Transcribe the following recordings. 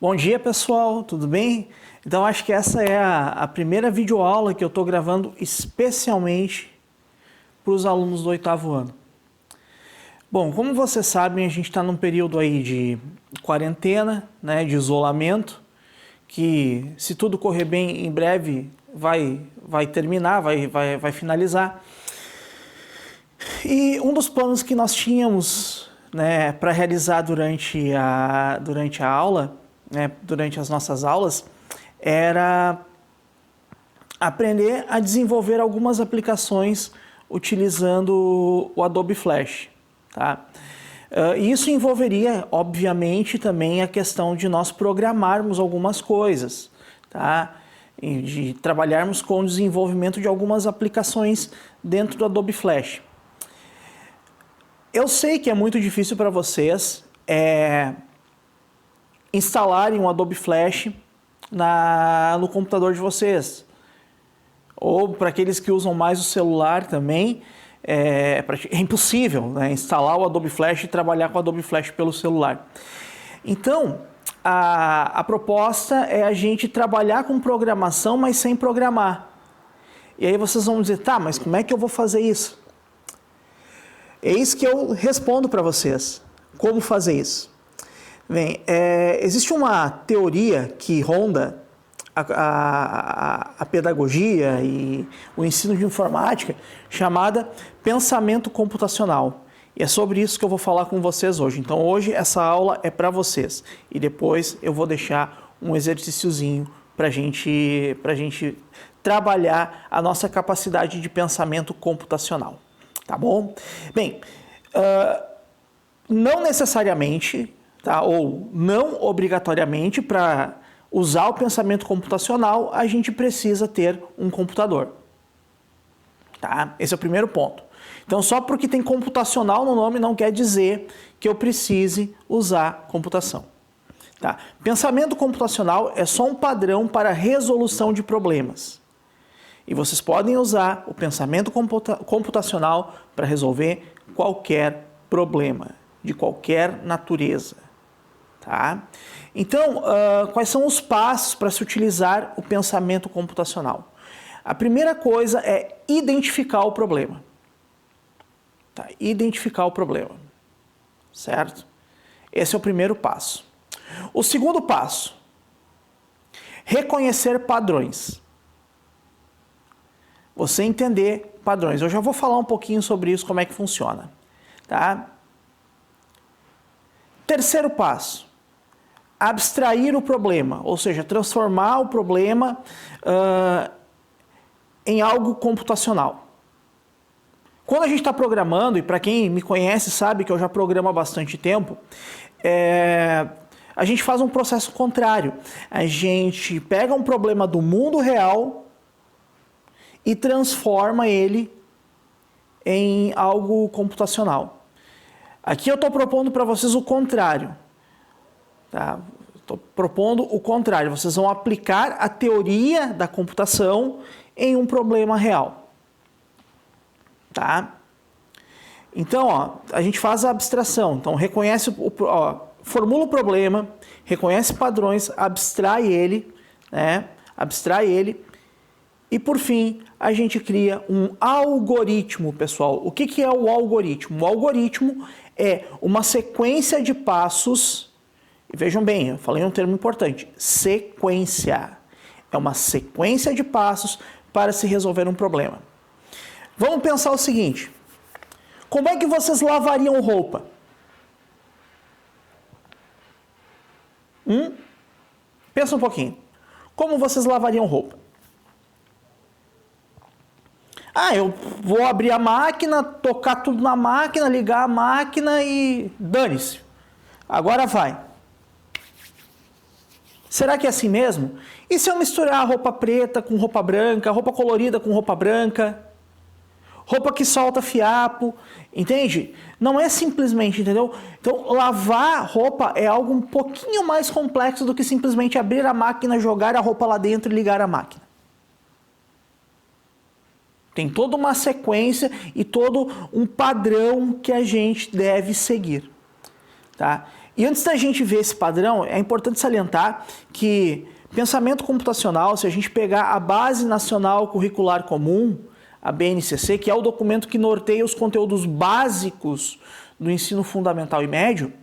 Bom dia, pessoal, tudo bem? Então, acho que essa é a primeira videoaula que eu estou gravando especialmente para os alunos do 8º ano. Bom, como vocês sabem, a gente está num período aí de quarentena, né, de isolamento, que se tudo correr bem, em breve vai terminar, vai finalizar. E um dos planos que nós tínhamos, né, para realizar durante a aula, né, durante as nossas aulas, era aprender a desenvolver algumas aplicações utilizando o Adobe Flash. Tá? Isso envolveria, obviamente, também a questão de nós programarmos algumas coisas, tá? E de trabalharmos com o desenvolvimento de algumas aplicações dentro do Adobe Flash. Eu sei que é muito difícil para vocês instalarem um Adobe Flash no computador de vocês. Ou para aqueles que usam mais o celular também, é impossível, né, instalar o Adobe Flash e trabalhar com o Adobe Flash pelo celular. Então, a proposta é a gente trabalhar com programação, mas sem programar. E aí vocês vão dizer, tá, mas como é que eu vou fazer isso? Eis que eu respondo para vocês como fazer isso. Bem, existe uma teoria que ronda a pedagogia e o ensino de informática chamada pensamento computacional. E é sobre isso que eu vou falar com vocês hoje. Então hoje essa aula é para vocês e depois eu vou deixar um exercíciozinho para a gente trabalhar a nossa capacidade de pensamento computacional. Tá bom? Bem, não necessariamente, tá? Ou não obrigatoriamente para usar o pensamento computacional, a gente precisa ter um computador. Tá? Esse é o primeiro ponto. Então, só porque tem computacional no nome não quer dizer que eu precise usar computação. Tá? Pensamento computacional é só um padrão para resolução de problemas. E vocês podem usar o pensamento computacional para resolver qualquer problema, de qualquer natureza. Tá? Então, quais são os passos para se utilizar o pensamento computacional? A primeira coisa é identificar o problema. Tá? Identificar o problema. Certo? Esse é o primeiro passo. O segundo passo, reconhecer padrões. Você entender padrões. Eu já vou falar um pouquinho sobre isso, como é que funciona. Tá? Terceiro passo, abstrair o problema, ou seja, transformar o problema em algo computacional. Quando a gente está programando, e para quem me conhece sabe que eu já programo há bastante tempo, a gente faz um processo contrário. A gente pega um problema do mundo real e transforma ele em algo computacional. Aqui eu estou propondo para vocês o contrário. Tá? Estou propondo o contrário. Vocês vão aplicar a teoria da computação em um problema real. Tá? Então, ó, a gente faz a abstração. Então, formula o problema, reconhece padrões, abstrai ele, né? Abstrai ele. E, por fim, a gente cria um algoritmo, pessoal. O que é o algoritmo? O algoritmo é uma sequência de passos. E vejam bem, eu falei um termo importante. Sequência. É uma sequência de passos para se resolver um problema. Vamos pensar o seguinte. Como é que vocês lavariam roupa? Pensa um pouquinho. Como vocês lavariam roupa? Eu vou abrir a máquina, tocar tudo na máquina, ligar a máquina e dane-se. Agora vai. Será que é assim mesmo? E se eu misturar roupa preta com roupa branca, roupa colorida com roupa branca, roupa que solta fiapo, entende? Não é simplesmente, entendeu? Então, lavar roupa é algo um pouquinho mais complexo do que simplesmente abrir a máquina, jogar a roupa lá dentro e ligar a máquina. Tem toda uma sequência e todo um padrão que a gente deve seguir. Tá? E antes da gente ver esse padrão, é importante salientar que pensamento computacional, se a gente pegar a Base Nacional Curricular Comum, a BNCC, que é o documento que norteia os conteúdos básicos do ensino fundamental e médio,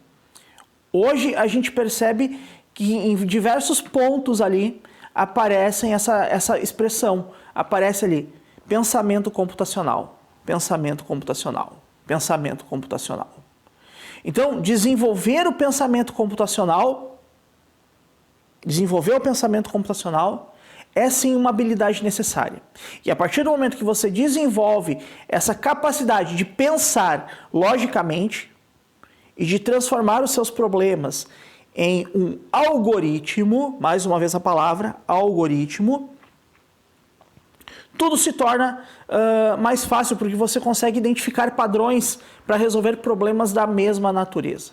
hoje a gente percebe que em diversos pontos ali aparecem essa expressão, aparece ali pensamento computacional, pensamento computacional, pensamento computacional. Então, desenvolver o pensamento computacional é sim uma habilidade necessária. E a partir do momento que você desenvolve essa capacidade de pensar logicamente e de transformar os seus problemas em um algoritmo, mais uma vez a palavra, algoritmo, tudo se torna mais fácil porque você consegue identificar padrões para resolver problemas da mesma natureza.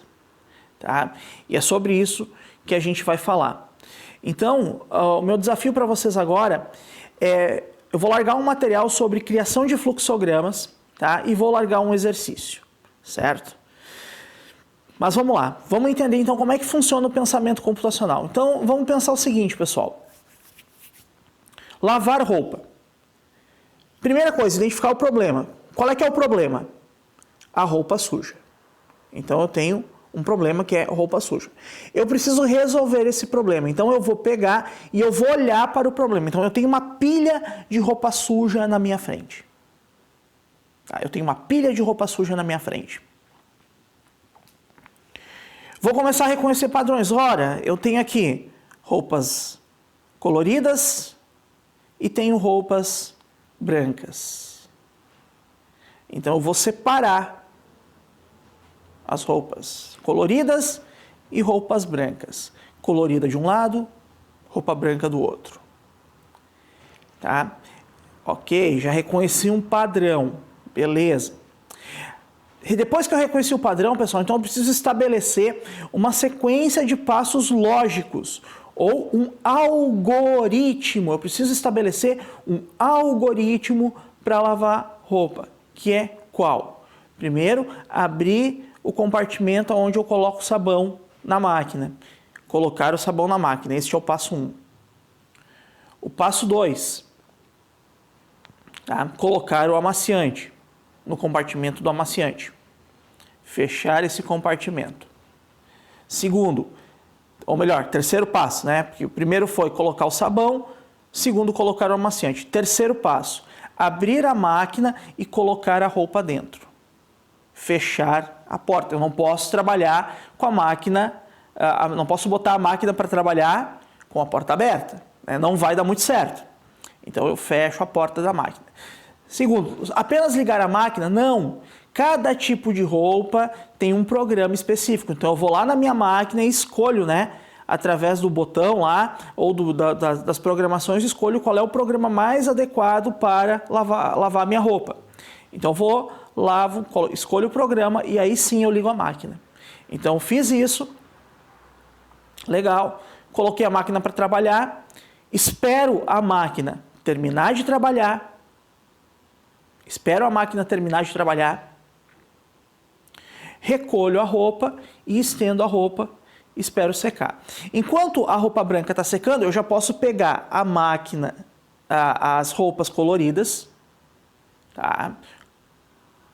Tá? E é sobre isso que a gente vai falar. Então, o meu desafio para vocês agora é, eu vou largar um material sobre criação de fluxogramas, tá? E vou largar um exercício, certo? Mas vamos lá, vamos entender então como é que funciona o pensamento computacional. Então, vamos pensar o seguinte, pessoal. Lavar roupa. Primeira coisa, identificar o problema. Qual é que é o problema? A roupa suja. Então eu tenho um problema que é roupa suja. Eu preciso resolver esse problema. Então eu vou pegar e eu vou olhar para o problema. Então eu tenho uma pilha de roupa suja na minha frente. Tá? Eu tenho uma pilha de roupa suja na minha frente. Vou começar a reconhecer padrões. Ora, eu tenho aqui roupas coloridas e tenho roupas brancas. Então eu vou separar as roupas coloridas e roupas brancas. Colorida de um lado, roupa branca do outro. Tá? Ok, já reconheci um padrão. Beleza. E depois que eu reconheci o padrão, pessoal, então eu preciso estabelecer uma sequência de passos lógicos ou um algoritmo. Eu preciso estabelecer um algoritmo para lavar roupa, que é qual? Primeiro, abrir o compartimento onde eu coloco o sabão na máquina. Colocar o sabão na máquina, esse é o passo 1. O passo 2, tá? Colocar o amaciante no compartimento do amaciante. Fechar esse compartimento. Segundo, ou melhor, terceiro passo, né? Porque o primeiro foi colocar o sabão, segundo, colocar o amaciante. Terceiro passo, abrir a máquina e colocar a roupa dentro. Fechar a porta. Eu não posso trabalhar com a máquina, não posso botar a máquina para trabalhar com a porta aberta, né? Não vai dar muito certo. Então eu fecho a porta da máquina. Segundo, apenas ligar a máquina? Não. Cada tipo de roupa tem um programa específico. Então eu vou lá na minha máquina e escolho, né, através do botão lá, ou das programações, escolho qual é o programa mais adequado para lavar a minha roupa. Então eu vou, lavo, escolho o programa e aí sim eu ligo a máquina. Então fiz isso, legal, coloquei a máquina para trabalhar, espero a máquina terminar de trabalhar, recolho a roupa e estendo a roupa, espero secar. Enquanto a roupa branca está secando, eu já posso pegar a máquina, as roupas coloridas, tá?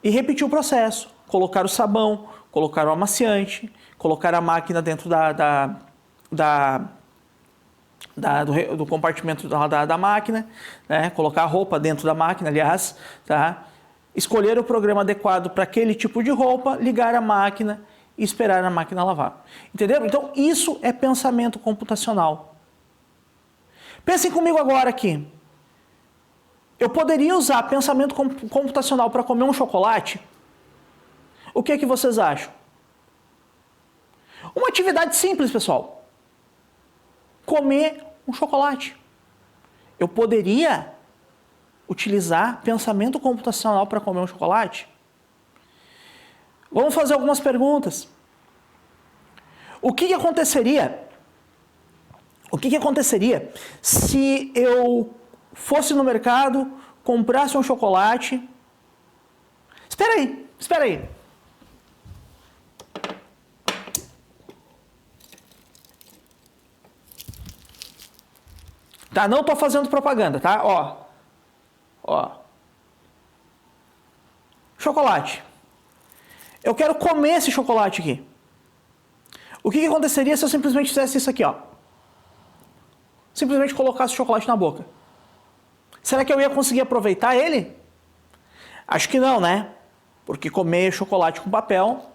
E repetir o processo. Colocar o sabão, colocar o amaciante, colocar a máquina dentro do compartimento da máquina, né? Colocar a roupa dentro da máquina, aliás, tá? Escolher o programa adequado para aquele tipo de roupa, ligar a máquina e esperar a máquina lavar. Entenderam? Então, isso é pensamento computacional. Pensem comigo agora aqui. Eu poderia usar pensamento computacional para comer um chocolate? O que é que vocês acham? Uma atividade simples, pessoal. Comer um chocolate. Eu poderia utilizar pensamento computacional para comer um chocolate? Vamos fazer algumas perguntas. O que aconteceria se eu fosse no mercado, comprasse um chocolate? Espera aí. Tá? Não estou fazendo propaganda, tá? Ó. Chocolate. Eu quero comer esse chocolate aqui. O que aconteceria se eu simplesmente fizesse isso aqui, ó? Simplesmente colocasse o chocolate na boca. Será que eu ia conseguir aproveitar ele? Acho que não, né? Porque comer chocolate com papel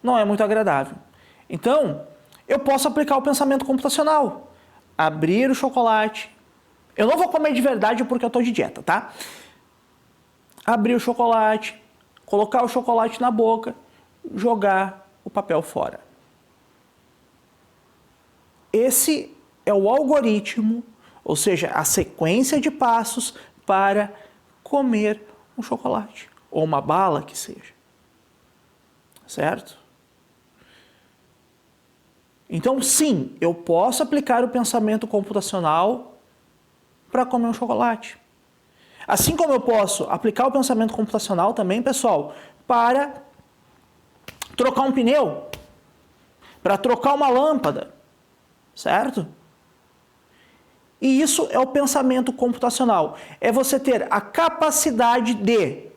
não é muito agradável. Então, eu posso aplicar o pensamento computacional. Abrir o chocolate. Eu não vou comer de verdade porque eu estou de dieta, tá? Abrir o chocolate, colocar o chocolate na boca, jogar o papel fora. Esse é o algoritmo, ou seja, a sequência de passos para comer um chocolate, ou uma bala que seja. Certo? Então, sim, eu posso aplicar o pensamento computacional para comer um chocolate. Assim como eu posso aplicar o pensamento computacional também, pessoal, para trocar um pneu, para trocar uma lâmpada, certo? E isso é o pensamento computacional. É você ter a capacidade de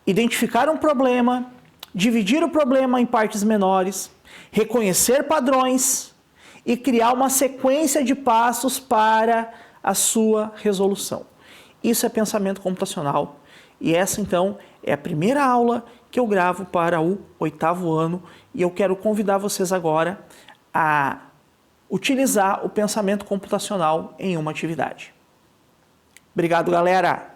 identificar um problema, dividir o problema em partes menores, reconhecer padrões e criar uma sequência de passos para a sua resolução. Isso é pensamento computacional. E essa, então, é a primeira aula que eu gravo para o 8º ano e eu quero convidar vocês agora a utilizar o pensamento computacional em uma atividade. Obrigado, galera!